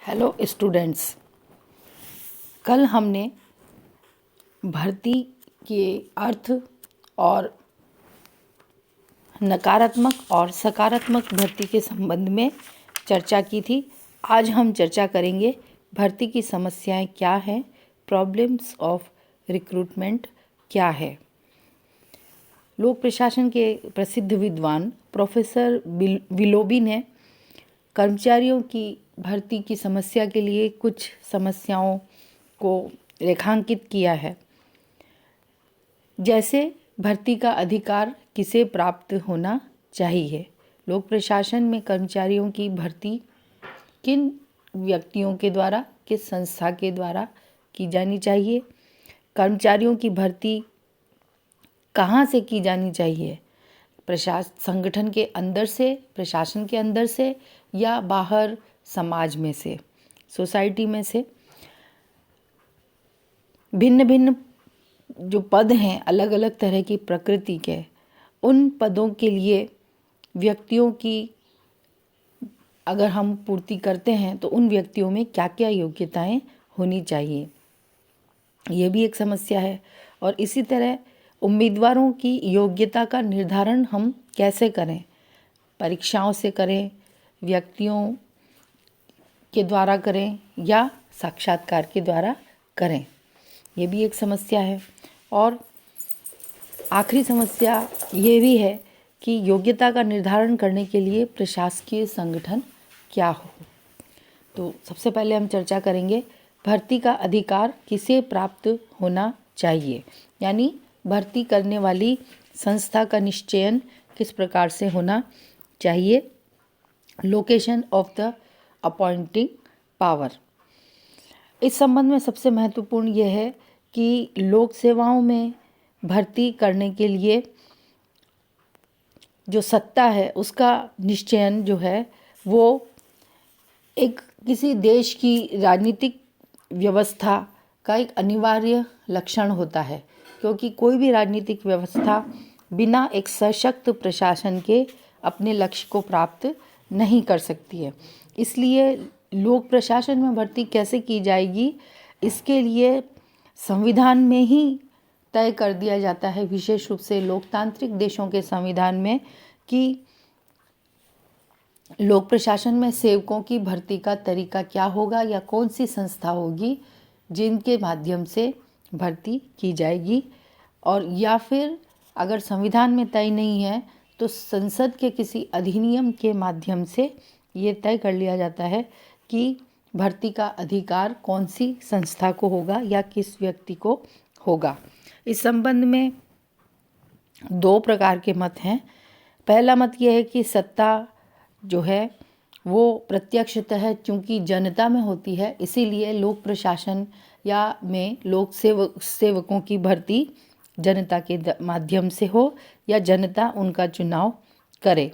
Hello students, कल हमने भर्ती के अर्थ और नकारात्मक और सकारात्मक भर्ती के संबंध में चर्चा की थी। आज हम चर्चा करेंगे भर्ती की समस्याएं क्या हैं, प्रॉब्लम्स ऑफ रिक्रूटमेंट क्या है। लोक प्रशासन के प्रसिद्ध विद्वान प्रोफेसर विलोबी ने कर्मचारियों की भर्ती की समस्या के लिए कुछ समस्याओं को रेखांकित किया है। जैसे भर्ती का अधिकार किसे प्राप्त होना चाहिए, लोक प्रशासन में कर्मचारियों की भर्ती किन व्यक्तियों के द्वारा, किस संस्था के द्वारा की जानी चाहिए, कर्मचारियों की भर्ती कहाँ से की जानी चाहिए, संगठन के अंदर से, प्रशासन के अंदर से या बाहर समाज में से, सोसाइटी में से। भिन्न भिन्न जो पद हैं, अलग अलग तरह की प्रकृति के, उन पदों के लिए व्यक्तियों की अगर हम पूर्ति करते हैं तो उन व्यक्तियों में क्या क्या योग्यताएं होनी चाहिए, ये भी एक समस्या है। और इसी तरह उम्मीदवारों की योग्यता का निर्धारण हम कैसे करें, परीक्षाओं से करें, व्यक्तियों के द्वारा करें या साक्षात्कार के द्वारा करें, ये भी एक समस्या है। और आखिरी समस्या ये भी है कि योग्यता का निर्धारण करने के लिए प्रशासकीय संगठन क्या हो। तो सबसे पहले हम चर्चा करेंगे भर्ती का अधिकार किसे प्राप्त होना चाहिए, यानी भर्ती करने वाली संस्था का निश्चयन किस प्रकार से होना चाहिए। Location of the appointing power. इस संबंध में सबसे महत्वपूर्ण यह है कि लोक सेवाओं में भर्ती करने के लिए जो सत्ता है उसका निश्चयन जो है वो एक किसी देश की राजनीतिक व्यवस्था का एक अनिवार्य लक्षण होता है, क्योंकि कोई भी राजनीतिक व्यवस्था बिना एक सशक्त प्रशासन के अपने लक्ष्य को प्राप्त नहीं कर सकती है। इसलिए लोक प्रशासन में भर्ती कैसे की जाएगी, इसके लिए संविधान में ही तय कर दिया जाता है, विशेष रूप से लोकतांत्रिक देशों के संविधान में, कि लोक प्रशासन में सेवकों की भर्ती का तरीका क्या होगा या कौन सी संस्था होगी जिनके माध्यम से भर्ती की जाएगी। और या फिर अगर संविधान में तय नहीं है तो संसद के किसी अधिनियम के माध्यम से ये तय कर लिया जाता है कि भर्ती का अधिकार कौन सी संस्था को होगा या किस व्यक्ति को होगा। इस संबंध में दो प्रकार के मत हैं। पहला मत यह है कि सत्ता जो है वो प्रत्यक्षतः चूँकि जनता में होती है, इसीलिए लोक प्रशासन या में लोक सेवकों की भर्ती जनता के माध्यम से हो या जनता उनका चुनाव करे।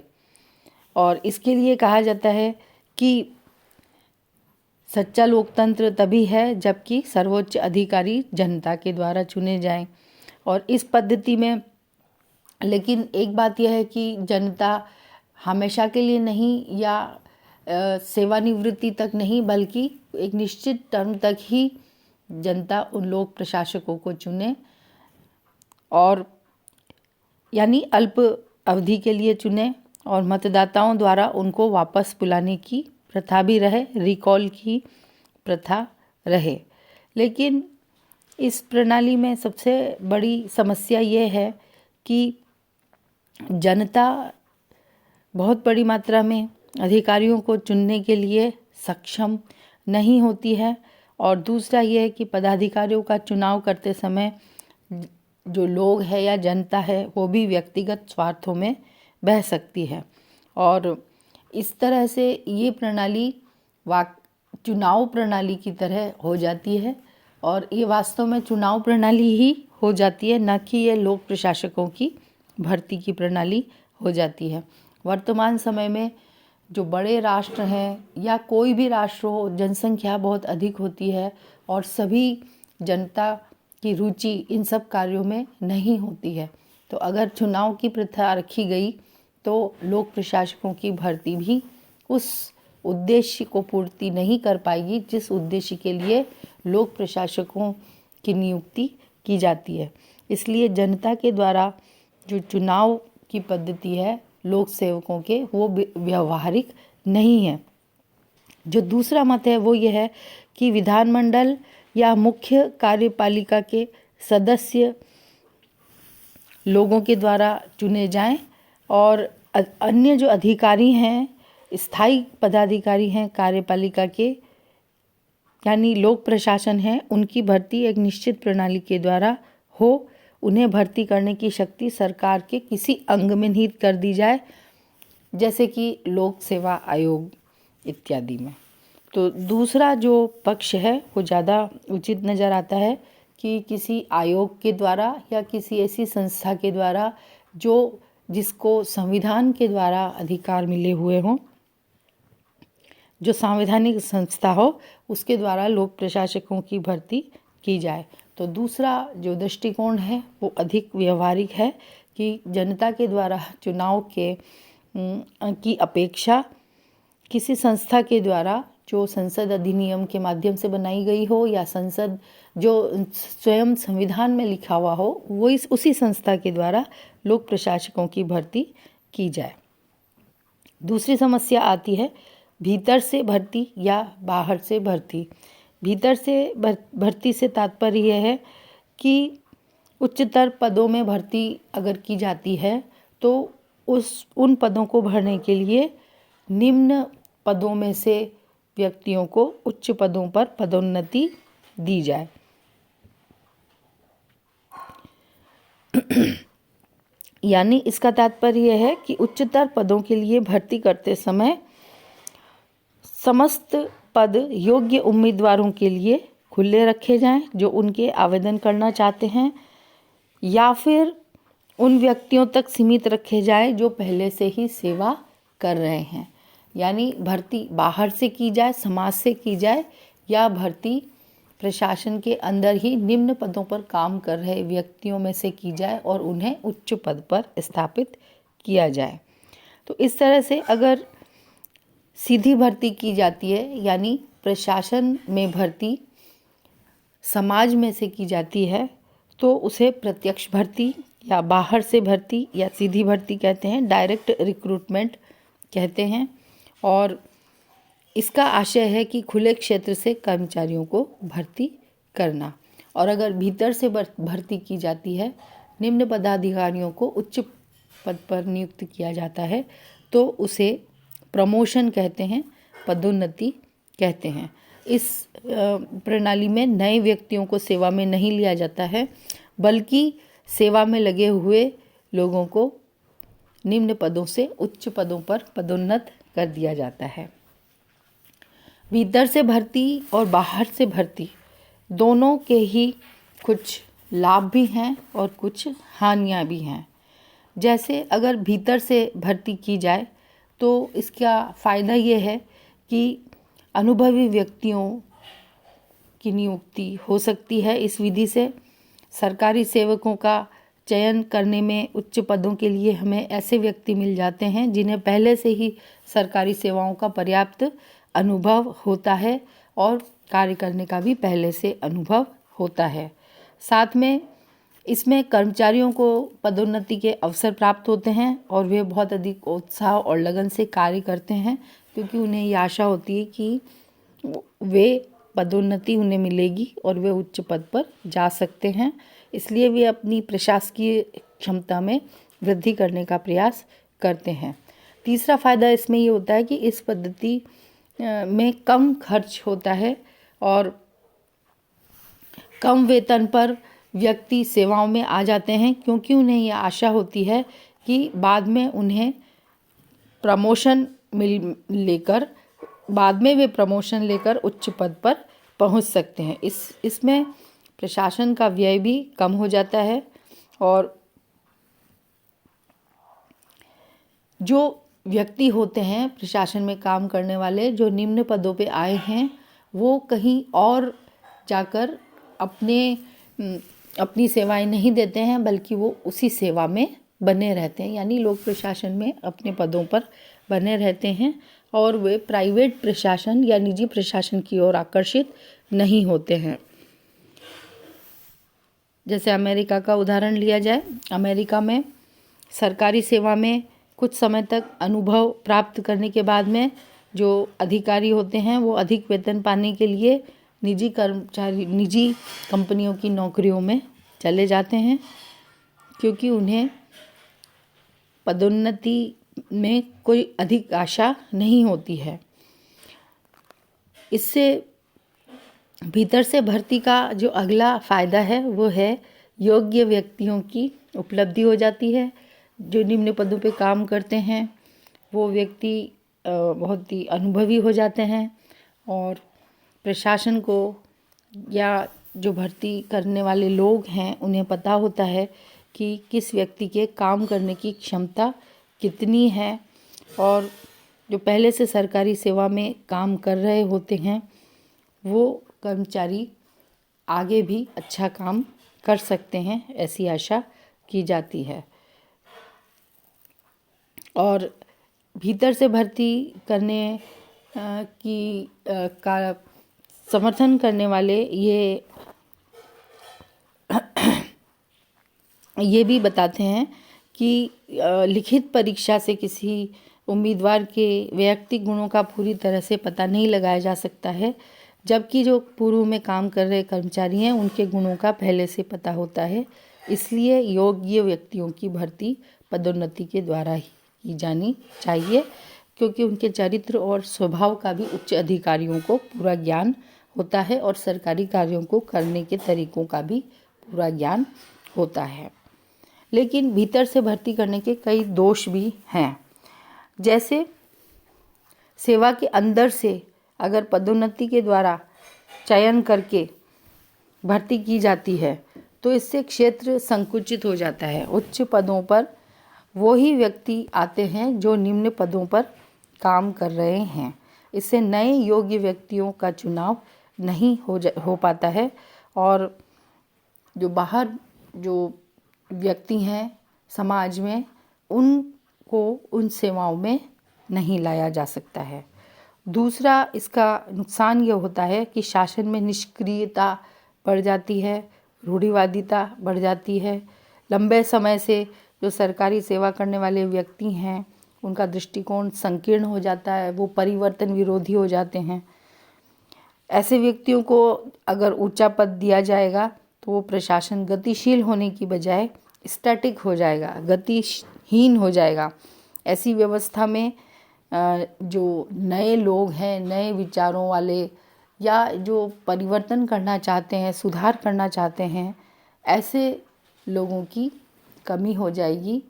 और इसके लिए कहा जाता है कि सच्चा लोकतंत्र तभी है जबकि सर्वोच्च अधिकारी जनता के द्वारा चुने जाएं। और इस पद्धति में लेकिन एक बात यह है कि जनता हमेशा के लिए नहीं या सेवानिवृत्ति तक नहीं, बल्कि एक निश्चित टर्म तक ही जनता उन लोक प्रशासकों को चुने, और यानी अल्प अवधि के लिए चुने, और मतदाताओं द्वारा उनको वापस बुलाने की प्रथा भी रहे, रिकॉल की प्रथा रहे। लेकिन इस प्रणाली में सबसे बड़ी समस्या ये है कि जनता बहुत बड़ी मात्रा में अधिकारियों को चुनने के लिए सक्षम नहीं होती है। और दूसरा ये है कि पदाधिकारियों का चुनाव करते समय जो लोग है या जनता है वो भी व्यक्तिगत स्वार्थों में बह सकती है। और इस तरह से ये प्रणाली चुनाव प्रणाली की तरह हो जाती है, और ये वास्तव में चुनाव प्रणाली ही हो जाती है, न कि ये लोक प्रशासकों की भर्ती की प्रणाली हो जाती है। वर्तमान समय में जो बड़े राष्ट्र हैं या कोई भी राष्ट्र हो, जनसंख्या बहुत अधिक होती है और सभी जनता की रुचि इन सब कार्यों में नहीं होती है। तो अगर चुनाव की प्रथा रखी गई तो लोक प्रशासकों की भर्ती भी उस उद्देश्य को पूर्ति नहीं कर पाएगी जिस उद्देश्य के लिए लोक प्रशासकों की नियुक्ति की जाती है। इसलिए जनता के द्वारा जो चुनाव की पद्धति है लोक सेवकों के, वो व्यवहारिक नहीं है। जो दूसरा मत है वो ये है कि विधानमंडल या मुख्य कार्यपालिका के सदस्य लोगों के द्वारा चुने जाएं और अन्य जो अधिकारी हैं, स्थायी पदाधिकारी हैं कार्यपालिका के, यानी लोक प्रशासन है, उनकी भर्ती एक निश्चित प्रणाली के द्वारा हो। उन्हें भर्ती करने की शक्ति सरकार के किसी अंग में निहित कर दी जाए, जैसे कि लोक सेवा आयोग इत्यादि में। तो दूसरा जो पक्ष है वो ज़्यादा उचित नज़र आता है कि किसी आयोग के द्वारा या किसी ऐसी संस्था के द्वारा जिसको संविधान के द्वारा अधिकार मिले हुए हों, जो संवैधानिक संस्था हो, उसके द्वारा लोक प्रशासकों की भर्ती की जाए। तो दूसरा जो दृष्टिकोण है वो अधिक व्यवहारिक है कि जनता के द्वारा चुनाव की अपेक्षा किसी संस्था के द्वारा जो संसद अधिनियम के माध्यम से बनाई गई हो या संसद जो स्वयं संविधान में लिखा हुआ हो, वो उसी संस्था के द्वारा लोक प्रशासकों की भर्ती की जाए। दूसरी समस्या आती है भीतर से भर्ती या बाहर से भर्ती। भीतर से भर्ती से तात्पर्य यह है कि उच्चतर पदों में भर्ती अगर की जाती है तो उन पदों को भरने के लिए निम्न पदों में से व्यक्तियों को उच्च पदों पर पदोन्नति दी जाए। यानी इसका तात्पर्य यह है कि उच्चतर पदों के लिए भर्ती करते समय समस्त पद योग्य उम्मीदवारों के लिए खुले रखे जाएं जो उनके आवेदन करना चाहते हैं, या फिर उन व्यक्तियों तक सीमित रखे जाएं जो पहले से ही सेवा कर रहे हैं। यानी भर्ती बाहर से की जाए, समाज से की जाए, या भर्ती प्रशासन के अंदर ही निम्न पदों पर काम कर रहे व्यक्तियों में से की जाए और उन्हें उच्च पद पर स्थापित किया जाए। तो इस तरह से अगर सीधी भर्ती की जाती है, यानी प्रशासन में भर्ती समाज में से की जाती है, तो उसे प्रत्यक्ष भर्ती या बाहर से भर्ती या सीधी भर्ती कहते हैं, डायरेक्ट रिक्रूटमेंट कहते हैं। और इसका आशय है कि खुले क्षेत्र से कर्मचारियों को भर्ती करना। और अगर भीतर से भर्ती की जाती है, निम्न पदाधिकारियों को उच्च पद पर नियुक्त किया जाता है, तो उसे प्रमोशन कहते हैं, पदोन्नति कहते हैं। इस प्रणाली में नए व्यक्तियों को सेवा में नहीं लिया जाता है, बल्कि सेवा में लगे हुए लोगों को निम्न पदों से उच्च पदों पर पदोन्नत कर दिया जाता है। भीतर से भर्ती और बाहर से भर्ती दोनों के ही कुछ लाभ भी हैं और कुछ हानियां भी हैं। जैसे अगर भीतर से भर्ती की जाए तो इसका फ़ायदा ये है कि अनुभवी व्यक्तियों की नियुक्ति हो सकती है। इस विधि से सरकारी सेवकों का चयन करने में उच्च पदों के लिए हमें ऐसे व्यक्ति मिल जाते हैं जिन्हें पहले से ही सरकारी सेवाओं का पर्याप्त अनुभव होता है और कार्य करने का भी पहले से अनुभव होता है। साथ में इसमें कर्मचारियों को पदोन्नति के अवसर प्राप्त होते हैं और वे बहुत अधिक उत्साह और लगन से कार्य करते हैं, क्योंकि उन्हें ये आशा होती है कि वे पदोन्नति उन्हें मिलेगी और वे उच्च पद पर जा सकते हैं। इसलिए वे अपनी प्रशासकीय क्षमता में वृद्धि करने का प्रयास करते हैं। तीसरा फ़ायदा इसमें ये होता है कि इस पद्धति में कम खर्च होता है और कम वेतन पर व्यक्ति सेवाओं में आ जाते हैं, क्योंकि उन्हें यह आशा होती है कि बाद में उन्हें बाद में वे प्रमोशन लेकर उच्च पद पर पहुंच सकते हैं। इसमें प्रशासन का व्यय भी कम हो जाता है और जो व्यक्ति होते हैं प्रशासन में काम करने वाले जो निम्न पदों पे आए हैं, वो कहीं और जाकर अपनी सेवाएं नहीं देते हैं, बल्कि वो उसी सेवा में बने रहते हैं, यानी लोक प्रशासन में अपने पदों पर बने रहते हैं और वे प्राइवेट प्रशासन या निजी प्रशासन की ओर आकर्षित नहीं होते हैं। जैसे अमेरिका का उदाहरण लिया जाए, अमेरिका में सरकारी सेवा में कुछ समय तक अनुभव प्राप्त करने के बाद में जो अधिकारी होते हैं वो अधिक वेतन पाने के लिए निजी कंपनियों की नौकरियों में चले जाते हैं, क्योंकि उन्हें पदोन्नति में कोई अधिक आशा नहीं होती है। इससे भीतर से भर्ती का जो अगला फ़ायदा है वो है योग्य व्यक्तियों की उपलब्धि हो जाती है। जो निम्न पदों पे काम करते हैं वो व्यक्ति बहुत ही अनुभवी हो जाते हैं और प्रशासन को या जो भर्ती करने वाले लोग हैं उन्हें पता होता है कि किस व्यक्ति के काम करने की क्षमता कितनी है, और जो पहले से सरकारी सेवा में काम कर रहे होते हैं वो कर्मचारी आगे भी अच्छा काम कर सकते हैं, ऐसी आशा की जाती है। और भीतर से भर्ती करने का समर्थन करने वाले ये भी बताते हैं कि लिखित परीक्षा से किसी उम्मीदवार के वैयक्तिक गुणों का पूरी तरह से पता नहीं लगाया जा सकता है, जबकि जो पूर्व में काम कर रहे कर्मचारी हैं उनके गुणों का पहले से पता होता है। इसलिए योग्य व्यक्तियों की भर्ती पदोन्नति के द्वारा ही की जानी चाहिए, क्योंकि उनके चरित्र और स्वभाव का भी उच्च अधिकारियों को पूरा ज्ञान होता है और सरकारी कार्यों को करने के तरीकों का भी पूरा ज्ञान होता है। लेकिन भीतर से भर्ती करने के कई दोष भी हैं। जैसे सेवा के अंदर से अगर पदोन्नति के द्वारा चयन करके भर्ती की जाती है तो इससे क्षेत्र संकुचित हो जाता है। उच्च पदों पर वो ही व्यक्ति आते हैं जो निम्न पदों पर काम कर रहे हैं। इससे नए योग्य व्यक्तियों का चुनाव नहीं हो पाता है और जो बाहर जो व्यक्ति हैं समाज में उनको उन सेवाओं में नहीं लाया जा सकता है। दूसरा इसका नुकसान ये होता है कि शासन में निष्क्रियता बढ़ जाती है, रूढ़िवादिता बढ़ जाती है। लंबे समय से जो सरकारी सेवा करने वाले व्यक्ति हैं उनका दृष्टिकोण संकीर्ण हो जाता है, वो परिवर्तन विरोधी हो जाते हैं। ऐसे व्यक्तियों को अगर ऊंचा पद दिया जाएगा तो वो प्रशासन गतिशील होने की बजाय स्टैटिक हो जाएगा, गतिहीन हो जाएगा। ऐसी व्यवस्था में जो नए लोग हैं, नए विचारों वाले या जो परिवर्तन करना चाहते हैं, सुधार करना चाहते हैं, ऐसे लोगों की कमी हो जाएगी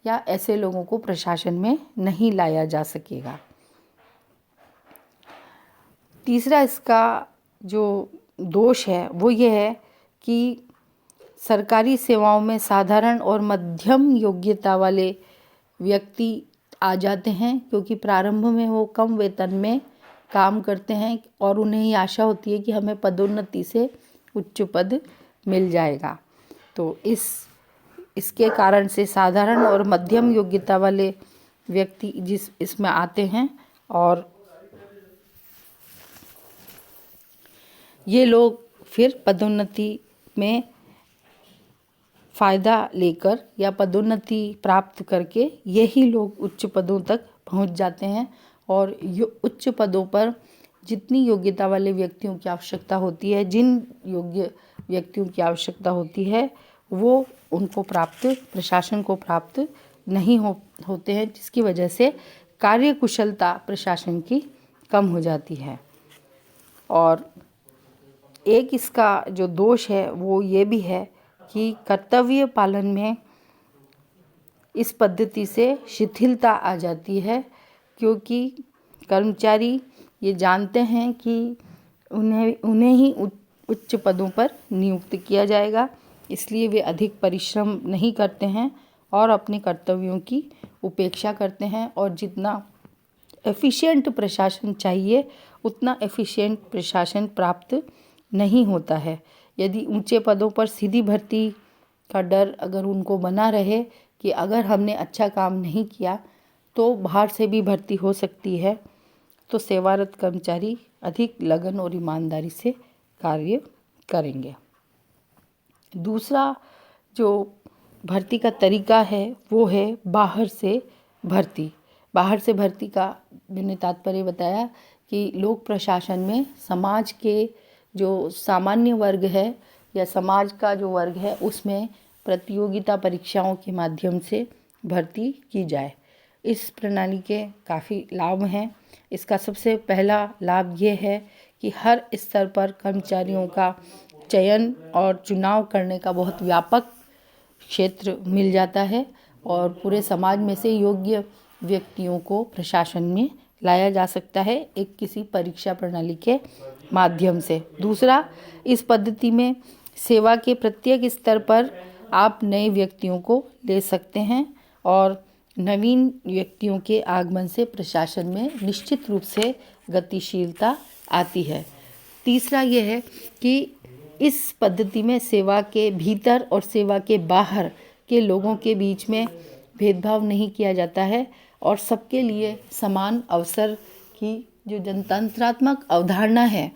या ऐसे लोगों को प्रशासन में नहीं लाया जा सकेगा। तीसरा इसका जो दोष है वो ये है कि सरकारी सेवाओं में साधारण और मध्यम योग्यता वाले व्यक्ति आ जाते हैं, क्योंकि प्रारंभ में वो कम वेतन में काम करते हैं और उन्हें ये आशा होती है कि हमें पदोन्नति से उच्च पद मिल जाएगा। तो इसके कारण से साधारण और मध्यम योग्यता वाले व्यक्ति इसमें आते हैं और ये लोग फिर पदोन्नति में फ़ायदा लेकर या पदोन्नति प्राप्त करके यही लोग उच्च पदों तक पहुंच जाते हैं और उच्च पदों पर जितनी योग्यता वाले व्यक्तियों की आवश्यकता होती है, जिन योग्य व्यक्तियों की आवश्यकता होती है वो उनको प्राप्त, प्रशासन को प्राप्त नहीं होते हैं, जिसकी वजह से कार्यकुशलता प्रशासन की कम हो जाती है। और एक इसका जो दोष है वो ये भी है कि कर्तव्य पालन में इस पद्धति से शिथिलता आ जाती है, क्योंकि कर्मचारी ये जानते हैं कि उन्हें ही उच्च पदों पर नियुक्त किया जाएगा, इसलिए वे अधिक परिश्रम नहीं करते हैं और अपने कर्तव्यों की उपेक्षा करते हैं और जितना एफिशिएंट प्रशासन चाहिए उतना एफिशिएंट प्रशासन प्राप्त नहीं होता है। यदि ऊंचे पदों पर सीधी भर्ती का डर अगर उनको बना रहे कि अगर हमने अच्छा काम नहीं किया तो बाहर से भी भर्ती हो सकती है, तो सेवारत कर्मचारी अधिक लगन और ईमानदारी से कार्य करेंगे। दूसरा जो भर्ती का तरीका है वो है बाहर से भर्ती। बाहर से भर्ती का मैंने तात्पर्य बताया कि लोक प्रशासन में समाज के जो सामान्य वर्ग है या समाज का जो वर्ग है उसमें प्रतियोगिता परीक्षाओं के माध्यम से भर्ती की जाए। इस प्रणाली के काफ़ी लाभ हैं। इसका सबसे पहला लाभ ये है कि हर स्तर पर कर्मचारियों का चयन और चुनाव करने का बहुत व्यापक क्षेत्र मिल जाता है और पूरे समाज में से योग्य व्यक्तियों को प्रशासन में लाया जा सकता है एक किसी परीक्षा प्रणाली के माध्यम से। दूसरा, इस पद्धति में सेवा के प्रत्येक स्तर पर आप नए व्यक्तियों को ले सकते हैं और नवीन व्यक्तियों के आगमन से प्रशासन में निश्चित रूप से गतिशीलता आती है। तीसरा यह है कि इस पद्धति में सेवा के भीतर और सेवा के बाहर के लोगों के बीच में भेदभाव नहीं किया जाता है और सबके लिए समान अवसर की जो जनतंत्रात्मक अवधारणा है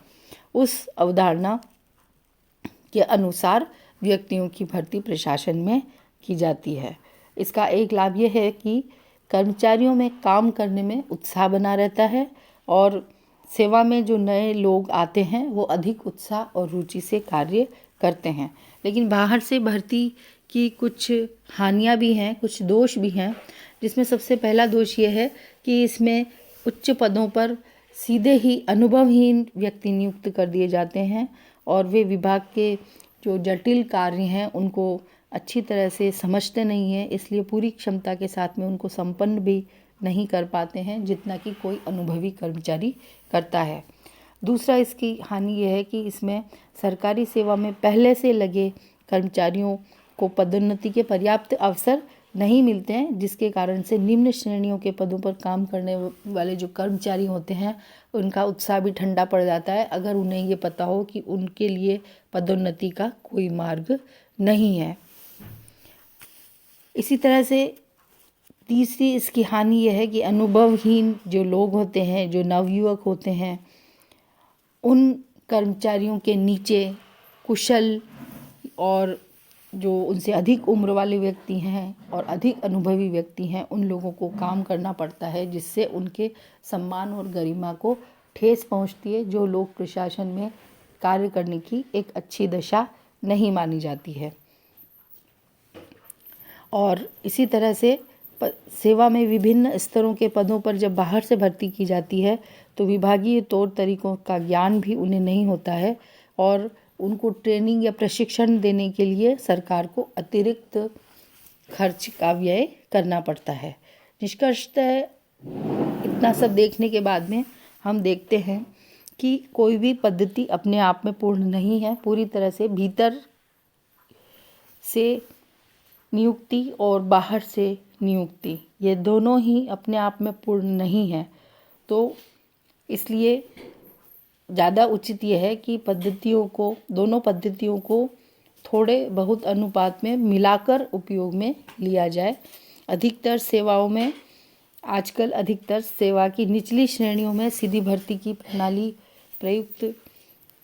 उस अवधारणा के अनुसार व्यक्तियों की भर्ती प्रशासन में की जाती है। इसका एक लाभ यह है कि कर्मचारियों में काम करने में उत्साह बना रहता है और सेवा में जो नए लोग आते हैं वो अधिक उत्साह और रुचि से कार्य करते हैं। लेकिन बाहर से भर्ती की कुछ हानियां भी हैं, कुछ दोष भी हैं, जिसमें सबसे पहला दोष ये है कि इसमें उच्च पदों पर सीधे ही अनुभवहीन व्यक्ति नियुक्त कर दिए जाते हैं और वे विभाग के जो जटिल कार्य हैं उनको अच्छी तरह से समझते नहीं हैं, इसलिए पूरी क्षमता के साथ में उनको संपन्न भी नहीं कर पाते हैं जितना कि कोई अनुभवी कर्मचारी करता है। दूसरा इसकी हानि यह है कि इसमें सरकारी सेवा में पहले से लगे कर्मचारियों को पदोन्नति के पर्याप्त अवसर नहीं मिलते हैं, जिसके कारण से निम्न श्रेणियों के पदों पर काम करने वाले जो कर्मचारी होते हैं उनका उत्साह भी ठंडा पड़ जाता है अगर उन्हें ये पता हो कि उनके लिए पदोन्नति का कोई मार्ग नहीं है। इसी तरह से तीसरी इसकी हानि यह है कि अनुभवहीन जो लोग होते हैं, जो नवयुवक होते हैं, उन कर्मचारियों के नीचे कुशल और जो उनसे अधिक उम्र वाले व्यक्ति हैं और अधिक अनुभवी व्यक्ति हैं उन लोगों को काम करना पड़ता है, जिससे उनके सम्मान और गरिमा को ठेस पहुंचती है, जो लोक प्रशासन में कार्य करने की एक अच्छी दशा नहीं मानी जाती है। और इसी तरह से सेवा में विभिन्न स्तरों के पदों पर जब बाहर से भर्ती की जाती है तो विभागीय तौर तरीकों का ज्ञान भी उन्हें नहीं होता है और उनको ट्रेनिंग या प्रशिक्षण देने के लिए सरकार को अतिरिक्त खर्च का व्यय करना पड़ता है। निष्कर्षतः इतना सब देखने के बाद में हम देखते हैं कि कोई भी पद्धति अपने आप में पूर्ण नहीं है। पूरी तरह से भीतर से नियुक्ति और बाहर से नियुक्ति ये दोनों ही अपने आप में पूर्ण नहीं है, तो इसलिए ज़्यादा उचित यह है कि दोनों पद्धतियों को थोड़े बहुत अनुपात में मिलाकर उपयोग में लिया जाए। अधिकतर सेवा की निचली श्रेणियों में सीधी भर्ती की प्रणाली प्रयुक्त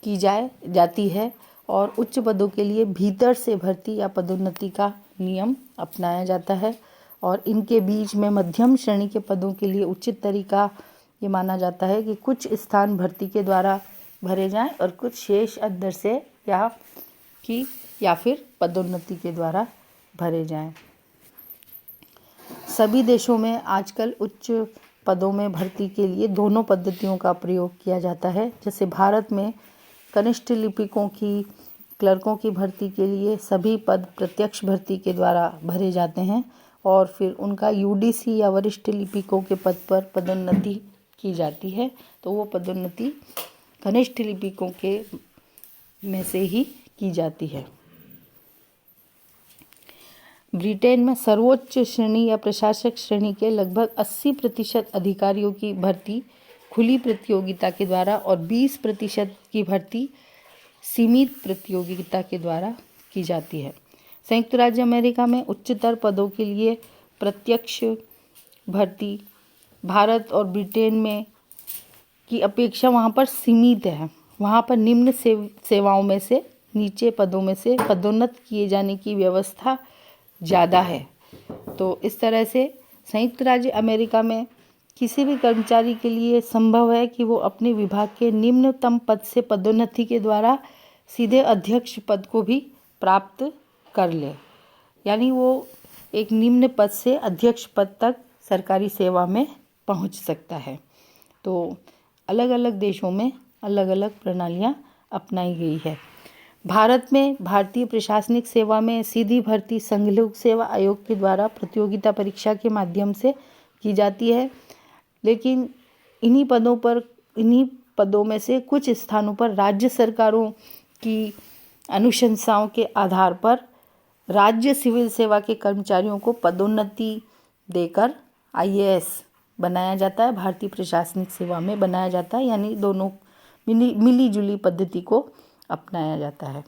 की जाती है और उच्च पदों के लिए भीतर से भर्ती या पदोन्नति का नियम अपनाया जाता है और इनके बीच में मध्यम श्रेणी के पदों के लिए उचित तरीका ये माना जाता है कि कुछ स्थान भर्ती के द्वारा भरे जाएं और कुछ शेष अंदर से या फिर पदोन्नति के द्वारा भरे जाएं। सभी देशों में आजकल उच्च पदों में भर्ती के लिए दोनों पद्धतियों का प्रयोग किया जाता है। जैसे भारत में कनिष्ठ लिपिकों की क्लर्कों की भर्ती के लिए सभी पद प्रत्यक्ष भर्ती के द्वारा भरे जाते हैं और फिर उनका यूडीसी या वरिष्ठ लिपिकों के पद पर पदोन्नति की जाती है, तो वो पदोन्नति कनिष्ठ लिपिकों के में से ही की जाती है। ब्रिटेन में सर्वोच्च श्रेणी या प्रशासक श्रेणी के लगभग 80% अधिकारियों की भर्ती खुली प्रतियोगिता के द्वारा और 20% की भर्ती सीमित प्रतियोगिता के द्वारा की जाती है। संयुक्त राज्य अमेरिका में उच्चतर पदों के लिए प्रत्यक्ष भर्ती, भारत और ब्रिटेन में की अपेक्षा वहाँ पर सीमित है। वहाँ पर निम्न सेवाओं में से, नीचे पदों में से पदोन्नत किए जाने की व्यवस्था ज़्यादा है। तो इस तरह से संयुक्त राज्य अमेरिका में किसी भी कर्मचारी के लिए संभव है कि वो अपने विभाग के निम्नतम पद से पदोन्नति के द्वारा सीधे अध्यक्ष पद को भी प्राप्त कर ले। यानी वो एक निम्न पद से अध्यक्ष पद तक सरकारी सेवा में पहुंच सकता है। तो अलग अलग देशों में अलग अलग प्रणालियां अपनाई गई है। भारत में भारतीय प्रशासनिक सेवा में सीधी भर्ती संघ लोक सेवा आयोग के द्वारा प्रतियोगिता परीक्षा के माध्यम से की जाती है, लेकिन इन्हीं पदों में से कुछ स्थानों पर राज्य सरकारों की अनुशंसाओं के आधार पर राज्य सिविल सेवा के कर्मचारियों को पदोन्नति देकर IAS बनाया जाता है, भारतीय प्रशासनिक सेवा में बनाया जाता है। यानी दोनों मिली जुली पद्धति को अपनाया जाता है।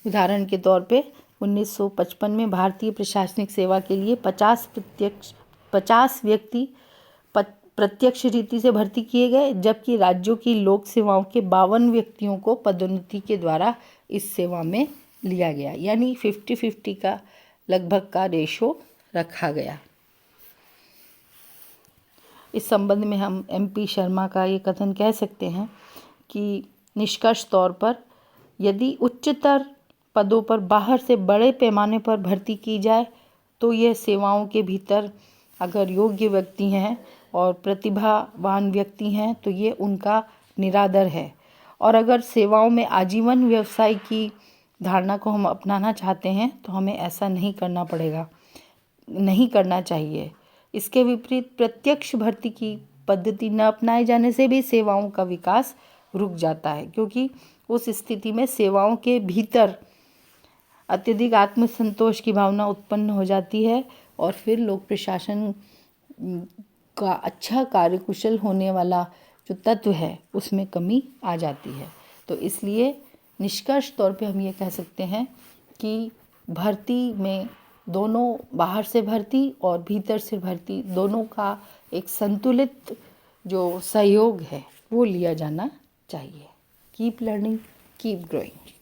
उदाहरण के तौर पे 1955 में भारतीय प्रशासनिक सेवा के लिए 50 व्यक्ति प्रत्यक्ष रीति से भर्ती किए गए, जबकि राज्यों की लोक सेवाओं के 52 व्यक्तियों को पदोन्नति के द्वारा इस सेवा में लिया गया। यानी 50-50 का लगभग का रेशो रखा गया। इस संबंध में हम MP शर्मा का ये कथन कह सकते हैं कि निष्कर्ष तौर पर यदि उच्चतर पदों पर बाहर से बड़े पैमाने पर भर्ती की जाए तो यह सेवाओं के भीतर अगर योग्य व्यक्ति हैं और प्रतिभावान व्यक्ति हैं तो ये उनका निरादर है। और अगर सेवाओं में आजीवन व्यवसाय की धारणा को हम अपनाना चाहते हैं तो हमें ऐसा नहीं करना चाहिए। इसके विपरीत प्रत्यक्ष भर्ती की पद्धति न अपनाए जाने से भी सेवाओं का विकास रुक जाता है, क्योंकि उस स्थिति में सेवाओं के भीतर अत्यधिक आत्मसंतोष की भावना उत्पन्न हो जाती है और फिर लोक प्रशासन का अच्छा कार्यकुशल होने वाला जो तत्व है उसमें कमी आ जाती है। तो इसलिए निष्कर्ष तौर पे हम ये कह सकते हैं कि भर्ती में दोनों बाहर से भर्ती और भीतर से भर्ती दोनों का एक संतुलित जो सहयोग है वो लिया जाना चाहिए। Keep learning, keep growing.